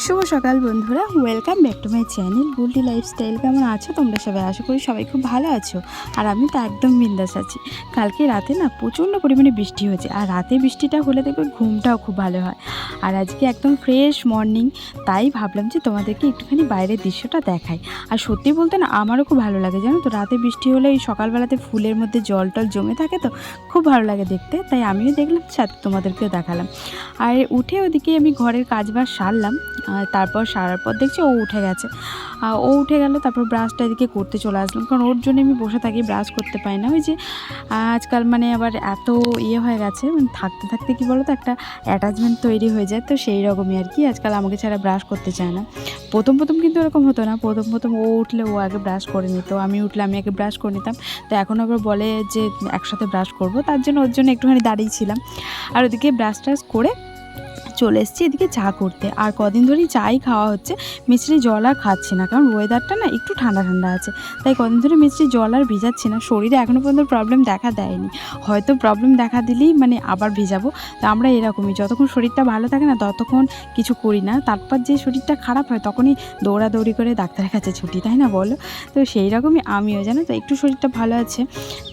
শুভ সকাল বন্ধুরা, welcome back to my channel গুলটি লাইফস্টাইল। কেমন আছো তোমরা সবাই? আশা করি সবাই খুব ভালো আছো। আর আমি তো একদম বিন্দাস আছি। কালকে রাতে না প্রচণ্ড পরিমাণে বৃষ্টি হয়েছে, আর রাতে বৃষ্টিটা হলে দেখবে ঘুমটাও খুব ভালো হয়। আর আজকে একদম ফ্রেশ মর্নিং, তাই ভাবলাম যে তোমাদেরকে একটুখানি বাইরের দৃশ্যটা দেখাই। আর সত্যি বলতে না আমারও খুব ভালো লাগে, জানো তো। রাতে বৃষ্টি হলে এই সকালবেলাতে ফুলের মধ্যে জল টল জমে থাকে, তো খুব ভালো লাগে দেখতে। তাই আমিও দেখলাম, সাথে তোমাদেরকেও দেখালাম। আর উঠে ওদিকে আমি ঘরের কাজবাজ সারলাম। তারপর সারার পর দেখছি ও উঠে গেছে। ও উঠে গেল, তারপর ব্রাশটা এদিকে করতে চলে আসলাম, কারণ ওর জন্য আমি বসে থাকি, ব্রাশ করতে পারি না। ওই যে আজকাল মানে আবার এত হয়ে গেছে, মানে থাকতে থাকতে কী বলো তো, একটা অ্যাটাচমেন্ট তৈরি হয়ে যায়। তো সেই রকমই আর কি, আজকাল আমাকে ছাড়া ব্রাশ করতে চায় না। প্রথম প্রথম কিন্তু এরকম হতো না। প্রথম ও উঠলে ও আগে ব্রাশ করে নিত, আমি উঠলে আমি আগে ব্রাশ করে নিতাম। তো এখন আবার বলে যে একসাথে ব্রাশ করব, তার জন্য ওর জন্য একটুখানি দাঁড়িয়েছিলাম। আর ওদিকে ব্রাশ ট্রাশ করে চলে এসেছি এদিকে চা করতে। আর কদিন ধরেই চাই খাওয়া হচ্ছে, মিষ্টি জল আর খাচ্ছি না, কারণ ওয়েদারটা না একটু ঠান্ডা ঠান্ডা আছে। তাই কদিন ধরে মিষ্টি জল আর ভিজাচ্ছি না। শরীরে এখনও পর্যন্ত প্রবলেম দেখা দেয়নি, হয়তো প্রবলেম দেখা দিলেই মানে আবার ভিজাবো। তো আমরা এরকমই, যতক্ষণ শরীরটা ভালো থাকে না ততক্ষণ কিছু করি না, তারপর যে শরীরটা খারাপ হয় তখনই দৌড়াদৌড়ি করে ডাক্তারের কাছে ছুটি, তাই না বলো? তো সেই রকমই আমিও, জানো তো, একটু শরীরটা ভালো আছে,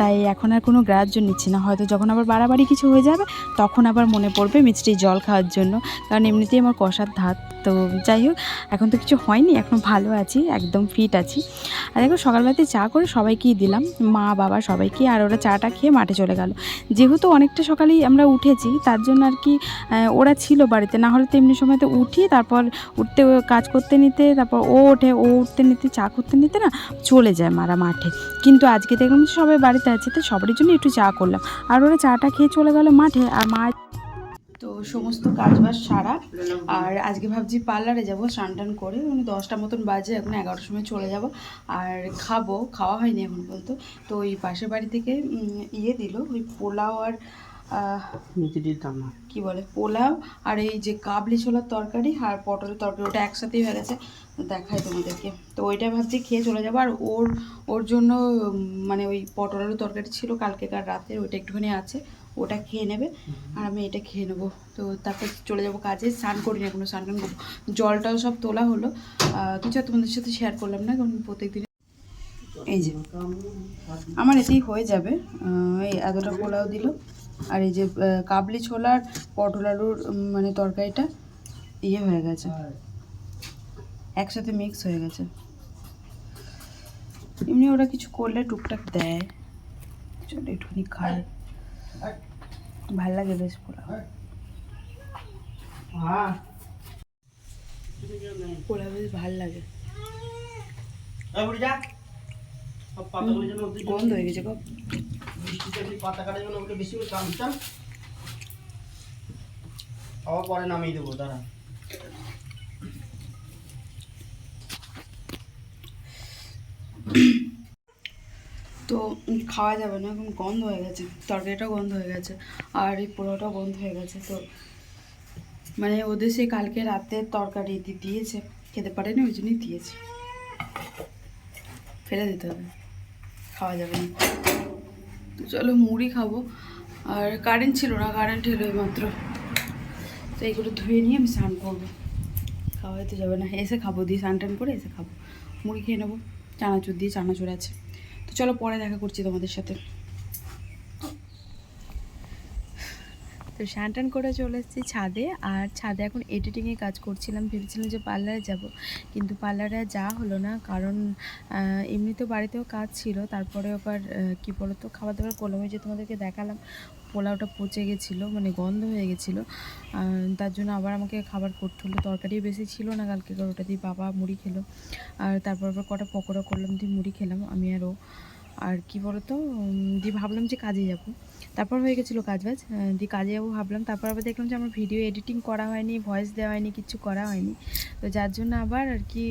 তাই এখন আর কোনো গ্রাহ্য নিচ্ছি না। হয়তো যখন আবার বাড়াবাড়ি কিছু হয়ে যাবে তখন আবার মনে পড়বে মিষ্টি জল খাওয়ার জন্য, কারণ এমনিতেই আমার কষার ধাত। তো যাই হোক, এখন তো কিছু হয়নি, এখনও ভালো আছি, একদম ফিট আছি। আর দেখো সকালবেলাতে চা করে সবাইকেই দিলাম, মা বাবা সবাইকে। আর ওরা চাটা খেয়ে মাঠে চলে গেল। যেহেতু অনেকটা সকালেই আমরা উঠেছি, তার জন্য আর কি ওরা ছিল বাড়িতে, না হলে তো এমনি সময়তে উঠি, তারপর উঠতে কাজ করতে নিতে, তারপর ও ওঠে, ও উঠতে নিতে, চা করতে নিতে না চলে যায় মারা মাঠে। কিন্তু আজকে দেখলাম যে সবাই বাড়িতে আছে, তো সবারই জন্য একটু চা করলাম। আর ওরা চাটা খেয়ে চলে গেল মাঠে, আর মা তো সমস্ত কাজবাজ সারা। আর আজকে ভাবছি পার্লারে যাবো স্নান টান করে, মানে 10টা মতন বাজে, এখন 11টার সময় চলে যাব। আর খাওয়া হয়নি এখন পর্যন্ত। তো ওই পাশের বাড়ি থেকে দিল ওই পোলাও আর কি বলে পোলাও, আর এই যে কাবলি ছোলার তরকারি আর পটলের তরকারি, ওটা একসাথেই হয়ে গেছে, দেখাই তোমাদেরকে। তো ওইটা ভাবছি খেয়ে চলে যাবো। আর ওর জন্য মানে ওই পটল আলু তরকারি ছিল কালকেকার রাতের, ওইটা একটুখানি আছে, ওটা খেয়ে নেবে, আর আমি এটা খেয়ে নেবো। তো তারপর চলে যাবো কাজে। স্নান করি না, কোনো স্নান টান করবো। জলটাও সব তোলা হলো, কিছু আর তোমাদের সাথে শেয়ার করলাম না, কারণ প্রত্যেকদিন এই যে আমার এতেই হয়ে যাবে। এই এতটা পোলাও দিল, আর এই যে কাবলি ছোলার পটল আলুর মানে তরকারিটা হয়ে গেছে, একসাথে মিক্স হয়ে গেছে। এমনি ওরা কিছু করলে টুকটাক দেয়, চলো একটুখানি খাই, ভাল লাগে বেশ পোলাও। পোলাও বেশ ভাল লাগে। গন্ধ হয়ে গেছে গো। পরে নামিয়ে দেবো, দাঁড়া। তো খাওয়া যাবে না, এখন গন্ধ হয়ে গেছে, তরকারিটাও গন্ধ হয়ে গেছে, আর এই পোলাওটাও গন্ধ হয়ে গেছে। তো মানে ওদের সেই কালকে রাতের তরকারি দিয়েছে, খেতে পারেনি, ওই জন্যই দিয়েছে, ফেলে দিতে হবে, খাওয়া যাবে না। তো চলো মুড়ি খাবো। আর কারেন্ট ছিল না, কারেন্ট এলো মাত্র, তো এইগুলো ধুয়ে নিয়ে আমি স্নান করবো। খাওয়া যেতে যাবে না, এসে খাবো, দিয়ে স্নান টান করে এসে খাবো। মুড়ি খেয়ে নেবো, চানাচুর দিয়ে, চানাচুর আছে। তো চলো পরে দেখা করছি তোমাদের সাথে। তো স্নান টান করে চলে এসেছি ছাদে। আর ছাদে এখন এডিটিংয়ে কাজ করছিলাম, ভেবেছিলাম যে পার্লারে যাব, কিন্তু পার্লারে যাওয়া হলো না, কারণ এমনিতেও বাড়িতেও কাজ ছিল। তারপরে আবার কী বলতো, খাবার দাবার করলাম, ওই যে তোমাদেরকে দেখালাম পোলাওটা পচে গেছিলো, মানে গন্ধ হয়ে গেছিলো, তার জন্য আবার আমাকে খাবার করতে হলো। তরকারিও বেশি ছিল না কালকে, ওটা দিয়ে বাবা মুড়ি খেলো। আর তারপর আবার কটা পকোড়া করলাম, দিয়ে মুড়ি খেলাম আমি আর ও। আর কি বলতো, দিয়ে ভাবলাম যে কাজে যাব, তারপর হয়ে গেছিলো কাজবাজ, দিয়ে কাজে যাবো ভাবলাম। তারপর আবার দেখলাম যে আমার ভিডিও এডিটিং করা হয়নি, ভয়েস দেওয়া হয়নি, কিচ্ছু করা হয়নি। তো যার জন্য আবার আর কি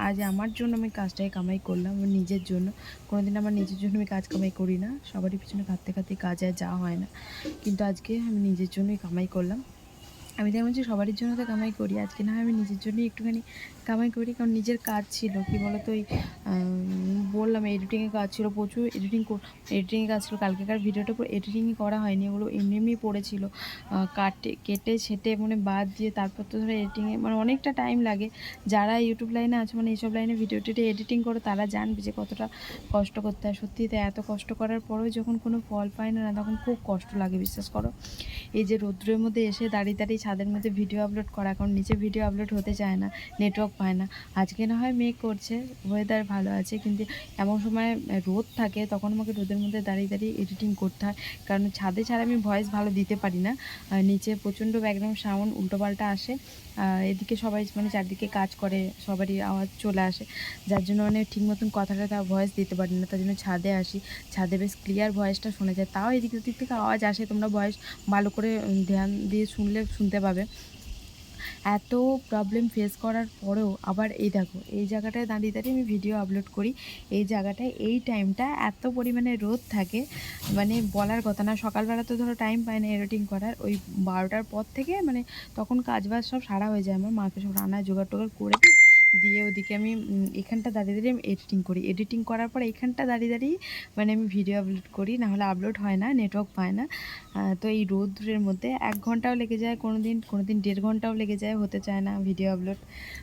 আজ আমার জন্য আমি কাজটাই কামাই করলাম, আমার নিজের জন্য। কোনোদিন আমার নিজের জন্য আমি কাজ কামাই করি না, সবারই পিছনে খাটতে খাটতে কাজে আর যাওয়া হয় না, কিন্তু আজকে আমি নিজের জন্যই কামাই করলাম। আমি দেখলাম যে সবারই জন্য তো কামাই করি, আজকে না হয় আমি নিজের জন্যই একটুখানি কামাই করি, কারণ নিজের কাজ ছিল কি বলতো, ওই বললাম এডিটিংয়ের কাজ ছিল, প্রচুর এডিটিংয়ের কাজ ছিল। কালকেকার ভিডিওটা পুরো এডিটিংই করা হয়নি, ওগুলো এমনি এমনি পড়েছিল, কেটে ছেটে মানে বাদ দিয়ে তারপর তো ধরো এডিটিংয়ে মানে অনেকটা টাইম লাগে। যারা ইউটিউব লাইনে আছে মানে এইসব লাইনে ভিডিও টিডিও এডিটিং করো তারা জানবে যে কতটা কষ্ট করতে হয়। সত্যি তো এত কষ্ট করার পরেও যখন কোনো ফল পায় না তখন খুব কষ্ট লাগে, বিশ্বাস করো। এই যে রৌদ্রের মধ্যে এসে দাঁড়িয়ে দাঁড়িয়ে ছাদের মধ্যে ভিডিও আপলোড করা, কারণ নিচে ভিডিও আপলোড হতে চায় না, নেটওয়ার্ক পায় না। আজকে না হয় মেঘ করছে, ওয়েদার ভালো আছে, কিন্তু এমন সময় রোদ থাকে তখন আমাকে রোদের মধ্যে দাঁড়িয়ে দাঁড়িয়ে এডিটিং করতে হয়, কারণ ছাদে ছাড়া আমি ভয়েস ভালো দিতে পারি না। নিচে প্রচণ্ড ব্যাকগ্রাউন্ড সাউন্ড উল্টোপাল্টা আসে, এদিকে সবাই মানে চারদিকে কাজ করে, সবারই আওয়াজ চলে আসে, যার জন্য মানে ঠিক মতন কথাটা তার ভয়েস দিতে পারি না। তার জন্য ছাদে আসি, ছাদে বেশ ক্লিয়ার ভয়েসটা শোনা যায়, তাও এদিক ওদিক থেকে আওয়াজ আসে, তোমরা ভয়েস ভালো করে ধ্যান দিয়ে শুনতে পাবে। এত প্রবলেম ফেস করার পরেও আবার এই দেখো এই জায়গাটায় দাঁড়িয়ে দাঁড়িয়ে আমি ভিডিও আপলোড করি, এই জায়গাটায় এই টাইমটা এত পরিমাণে রোদ থাকে মানে বলার কথা না। সকালবেলা তো ধরো টাইম পায় না এডিটিং করার, ওই 12টার পর থেকে মানে তখন কাজবাজ সব সারা হয়ে যায়, আমার মাকে সব রান্না জোগাড় টোগাড় করে দিই, দিয়ে ওদিকে আমি এখানটা দাঁড়িয়ে দাঁড়িয়ে আমি এডিটিং করি, এডিটিং করার পর এইখানটা দাঁড়িয়ে দাঁড়িয়ে মানে আমি ভিডিও আপলোড করি, নাহলে আপলোড হয় না, নেটওয়ার্ক পায় না। তো এই রোদ্রের মধ্যে 1 ঘন্টাও লেগে যায়, কোনো দিন 1.5 ঘন্টাও লেগে যায়, হতে চায় না ভিডিও আপলোড।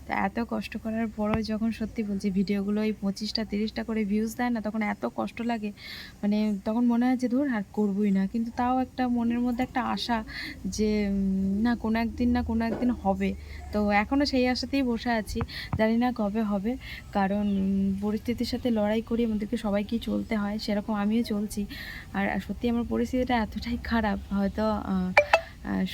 তো এত কষ্ট করার পরও যখন সত্যি বলছি ভিডিওগুলো ওই 25টা 30টা করে ভিউজ দেয় না, তখন এত কষ্ট লাগে, মানে তখন মনে হয় যে ধর আর করবই না, কিন্তু তাও একটা মনের মধ্যে একটা আশা যে না কোনো একদিন হবে। তো এখনও সেই আশাতেই বসে আছি, জানি না কবে হবে, কারণ পরিস্থিতির সাথে লড়াই করে আমাদেরকে সবাইকেই চলতে হয়, সেরকম আমিও চলছি। আর সত্যি আমার পরিস্থিতিটা এতটাই খারাপ, হয়তো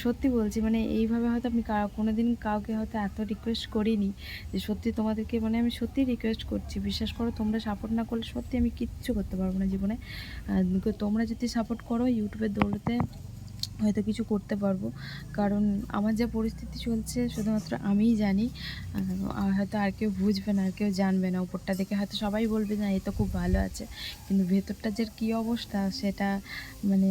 সত্যি বলছি মানে এইভাবে হয়তো আমি কোনো দিন কাউকে হয়তো এত রিকোয়েস্ট করিনি, যে সত্যি তোমাদেরকে মানে আমি সত্যি রিকোয়েস্ট করছি, বিশ্বাস করো তোমরা সাপোর্ট না করলে সত্যি আমি কিচ্ছু করতে পারবো না জীবনে। তোমরা যদি সাপোর্ট করো ইউটিউবের দৌলতে হয়তো কিছু করতে পারবো, কারণ আমার যা পরিস্থিতি চলছে শুধুমাত্র আমিই জানি, হয়তো আর কেউ বুঝবে না, আর কেউ জানবে না। উপরটা দেখে হয়তো সবাই বলবে না এ তো খুব ভালো আছে, কিন্তু ভেতরটা যে কী অবস্থা মানে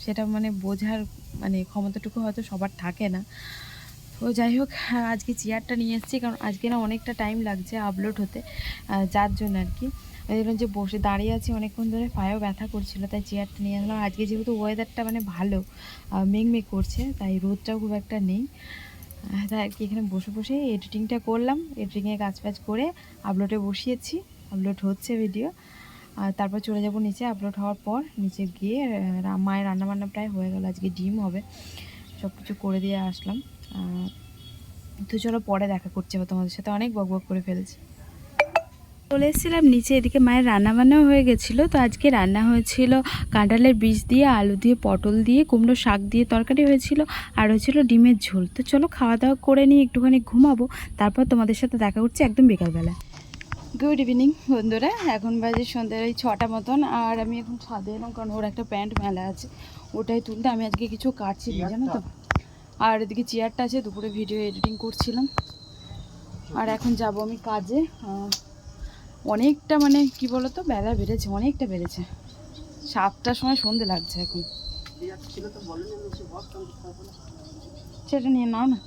সেটা মানে বোঝার মানে ক্ষমতাটুকু হয়তো সবার থাকে না। তো যাই হোক, আজকে চেয়ারটা নিয়ে এসেছি, কারণ আজকে না অনেকটা টাইম লাগছে আপলোড হতে, যার জন্য আর কি দেখলাম যে বসে দাঁড়িয়ে আছি অনেকক্ষণ ধরে, পায়েও ব্যথা করছিল, তাই চেয়ারটা নিয়ে আসলাম। আজকে যেহেতু ওয়েদারটা মানে ভালো, মেঘ করছে, তাই রোদটাও খুব একটা নেই, তাই আর কি এখানে বসে বসে এডিটিংটা করলাম, এডিটিংয়ে কাজ করে আপলোডে বসিয়েছি, আপলোড হচ্ছে ভিডিও, তারপর চলে যাব নিচে। আপলোড হওয়ার পর নিচে গিয়ে মায়ের রান্নাবান্না প্রায় হয়ে গেল, আজকে ডিম হবে, সব কিছু করে দিয়ে আসলাম। তো চলো পরে দেখা করছি তোমাদের সাথে, অনেক বকবক করে ফেলেছি। চলে এসেছিলাম নিচে, এদিকে মায়ের রান্নাবান্নাও হয়ে গেছিলো। তো আজকে রান্না হয়েছিল কাঁঠালের বীজ দিয়ে, আলু দিয়ে, পটল দিয়ে, কুমড়ো শাক দিয়ে তরকারি হয়েছিল, আর হয়েছিল ডিমের ঝোল। তো চলো খাওয়া দাওয়া করে নিয়ে একটুখানি ঘুমাবো, তারপর তোমাদের সাথে দেখা করছি একদম বিকালবেলা। গুড ইভিনিং বন্ধুরা, এখন বাজে সন্ধ্যার ওই 6টা মতন, আর আমি এখন ছাদে এলাম, কারণ ওর একটা প্যান্ট মেলা আছে, ওটাই তুলতে। আমি আজকে কিছু কাটছি না জানো তো, আর এদিকে চেয়ারটা আছে, দুপুরে ভিডিও এডিটিং করছিলাম, আর এখন যাব আমি কাজে। অনেকটা মানে কি বলতো বেলা বেড়েছে, অনেকটা বেড়েছে, 7টার সময় সন্ধে লাগছে এখন, সেটা নিয়ে নাও না।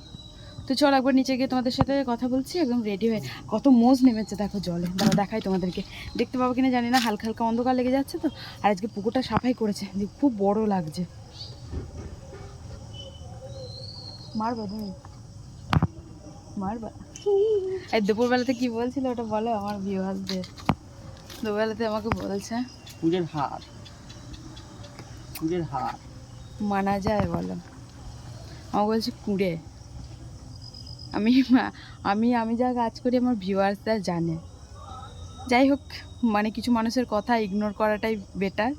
তো চল একবার নিচে গিয়ে তোমাদের সাথে কথা বলছি, একদম রেডি হয়ে। কত মোজ নেমেছে দেখো জলে, দাঁড়া দেখাই তোমাদেরকে, দেখতে পাবো কিনা জানি না, হালকা হালকা অন্ধকার লেগে যাচ্ছে তো। আর আজকে পুকুরটা সাফাই করেছে, খুব বড় লাগছে। মারবা তুমি, মারবা? এই দুপুরবেলাতে কি বলছিল ওটা বলো আমার ভিউয়ারদের। দুপুরবেলাতে আমাকে বলছে কুড়ের হার মানা যায় বলো, আমাকে বলছে কুড়ে। আমি আমি আমি যা কাজ করি আমার ভিউয়ার্সরা জানে। যাই হোক, মানে কিছু মানুষের কথা ইগনোর করাটাই বেটার,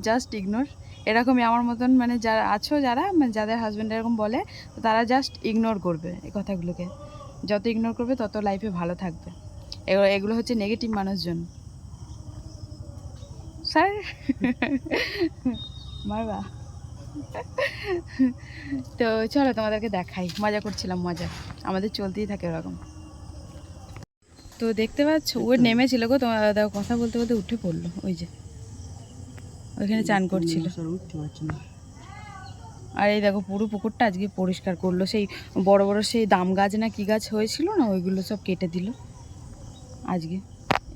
জাস্ট ইগনোর। এরকমই আমার মতন মানে যারা আছো, যারা মানে যাদের হাজব্যান্ড এরকম বলে, তো তারা জাস্ট ইগনোর করবে এই কথাগুলোকে, যত ইগনোর করবে তত লাইফে ভালো থাকবে। এগুলো হচ্ছে নেগেটিভ মানুষজন। স্যার মারবা? তো চলো তোমাদেরকে দেখাই, মজা করছিলাম, মজা আমাদের চলতেই থাকে এরকম। তো দেখতে পাচ্ছ ও নেমেছিল গো, তোমার দেখো কথা বলতে বলতে উঠে পড়লো, ওই যে ওইখানে চান করছিল। আর এই দেখো পুরো পুকুরটা আজকে পরিষ্কার করলো, সেই বড় বড় সেই দাম গাছ না কি গাছ হয়েছিল না ওইগুলো সব কেটে দিল আজকে।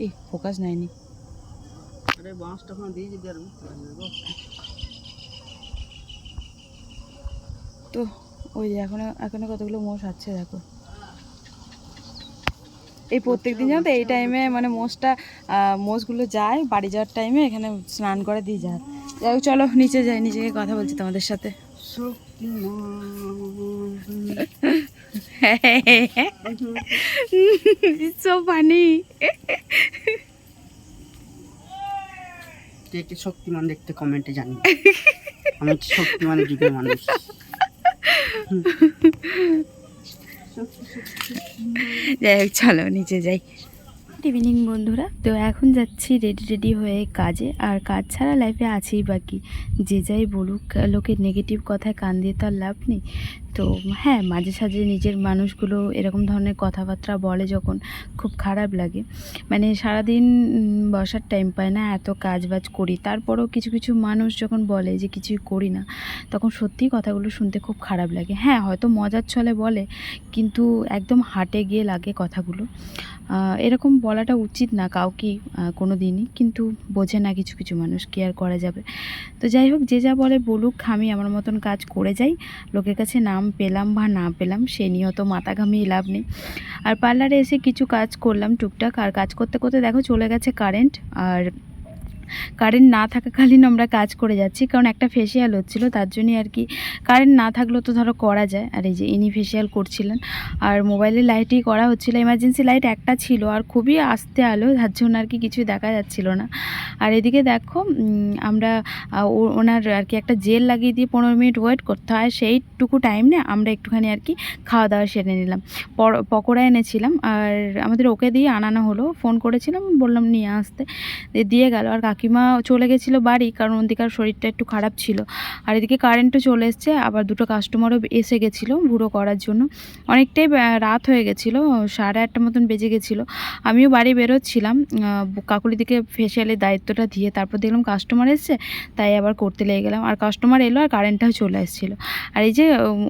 এই ফোকাস নেয়নি। তো ওই যে এখনো এখনো কতগুলো মোষ আছে দেখো। এই প্রত্যেক দিন জানো তো এই টাইমে মানে মোষগুলো যায় বাড়ি যাওয়ার টাইমে এখানে স্নান করে দিয়ে যায়। যাই হোক চলো নিচে যাই, নিচে গিয়ে কথা বলছি তোমাদের সাথে। So funny. কে শক্তিমান দেখতে কমেন্টে জানিয়ে। আমি শক্তিমানের যুগের মানুষ। যাই হোক চলো নিচে যাই। গুড ইভিনিং বন্ধুরা, তো এখন যাচ্ছি রেডি হয়ে কাজে। আর কাজ ছাড়া লাইফে আছেই বাকি, যে যাই বলুক লোকের নেগেটিভ কথায় কান দিয়ে তো আর লাভ নেই। তো হ্যাঁ, মাঝে সাঝে নিজের মানুষগুলো এরকম ধরনের কথাবার্তা বলে যখন খুব খারাপ লাগে। মানে সারাদিন বসার টাইম পায় না, এত কাজ বাজ করি, তারপরেও কিছু কিছু মানুষ যখন বলে যে কিছুই করি না, তখন সত্যিই কথাগুলো শুনতে খুব খারাপ লাগে। হ্যাঁ হয়তো মজার ছলে বলে, কিন্তু একদম হার্টে গিয়ে লাগে কথাগুলো। এরকম বলাটা উচিত না কাউকেই কোনো দিনই, কিন্তু বোঝে না কিছু কিছু মানুষ, কি আর করা যাবে। তো যাই হোক, যে যা বলে বলুক, আমি আমার মতন কাজ করে যাই। লোকের কাছে নাম পেলাম বা না পেলাম সে নিয়ে তো মাথা ঘামিয়ে লাভ নেই। আর পার্লারে এসে কিছু কাজ করলাম টুকটাক, আর কাজ করতে করতে দেখো চলে গেছে কারেন্ট। আর কারেন্ট না থাকাকালীন আমরা কাজ করে যাচ্ছি, কারণ একটা ফেসিয়াল হচ্ছিলো, তার জন্যই আর কি। কারেন্ট না থাকলেও তো ধরো করা যায়। আর এই যে ইনি ফেসিয়াল করছিলেন, আর মোবাইলের লাইটেই করা হচ্ছিলো। এমার্জেন্সি লাইট একটা ছিল, আর খুবই আস্তে আলো, তার জন্য আর কি কিছুই দেখা যাচ্ছিল না। আর এদিকে দেখো আমরা ওনার আর কি একটা জেল লাগিয়ে দিয়ে 15 মিনিট ওয়েট করতে হয়, সেইটুকু টাইম না আমরা একটুখানি আর কি খাওয়া দাওয়া সেরে নিলাম। পকোড়া এনেছিলাম, আর আমাদের ওকে দিয়ে আনানো হলো। ফোন করেছিলাম, বললাম নিয়ে আসতে, দিয়ে গেল। আর কাকিমা চলে গেছিলো বাড়ি, কারণ ওদিকার শরীরটা একটু খারাপ ছিল। আর এদিকে কারেন্টও চলে এসছে, আবার দুটো কাস্টমারও এসে গেছিলো ভুড়ো করার জন্য। অনেকটাই রাত হয়ে গেছিলো, 8:30 মতন বেজে গেছিলো। আমিও বাড়ি বেরোচ্ছিলাম কাকুলি দিকে ফেসিয়ালের দায়িত্বটা দিয়ে, তারপর দেখলাম কাস্টমার এসছে, তাই আবার করতে লেগে গেলাম। আর কাস্টমার এলো আর কারেন্টটাও চলে এসেছিলো। আর এই যে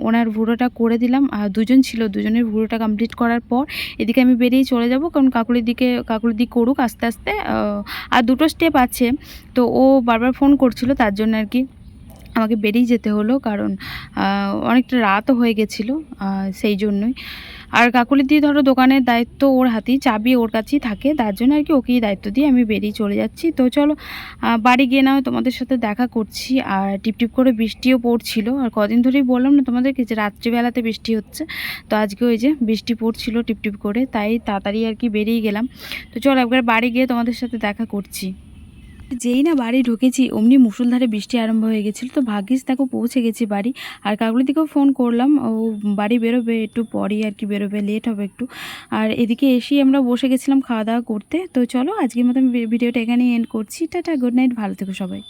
ওনার ভুড়োটা করে দিলাম, আর দুজন ছিল, দুজনের ভুড়োটা কমপ্লিট করার পর এদিকে আমি বেরিয়ে চলে যাব, কারণ কাকুলির দিকে করুক আস্তে আস্তে। আর দুটো স্টেপ আছে, তো ও বারবার ফোন করছিল, তার জন্য আর কি আমাকে বেরিয়ে যেতে হলো, কারণ অনেকটা রাতও হয়ে গেছিলো, সেই জন্যই। আর কাকুলি দিয়ে ধরো দোকানের দায়িত্ব ওর হাতেই, চাবি ওর কাছেই থাকে, তার জন্য আর কি ওকেই দায়িত্ব দিয়ে আমি বেরিয়ে চলে যাচ্ছি। তো চলো বাড়ি গিয়ে নাও তোমাদের সাথে দেখা করছি। আর টিপটিপ করে বৃষ্টিও পড়ছিল, আর কদিন ধরেই বললাম না তোমাদেরকে যে রাত্রিবেলাতে বৃষ্টি হচ্ছে, তো আজকে ওই যে বৃষ্টি পড়ছিল টিপটিপ করে, তাই তাড়াতাড়ি আর কি বেরিয়ে গেলাম। তো চলো একবার বাড়ি গিয়ে তোমাদের সাথে দেখা করছি। যেই না বাড়ি ঢুকেছি অমনি মুষলধারে বৃষ্টি আরম্ভ হয়ে গেছিলো। তো ভাগ্যিস দেখো পৌঁছে গেছি বাড়ি। আর কাকুলি দিকেও ফোন করলাম, ও বাড়ি বেরোবে একটু পরেই আর কি, বেরোবে, লেট হবে একটু। আর এদিকে এসেই আমরা বসে গেছিলাম খাওয়া দাওয়া করতে। তো চলো আজকের মতো ভিডিওটা এখানেই এন্ড করছি। টাটা, গুড নাইট, ভালো থেকো সবাই।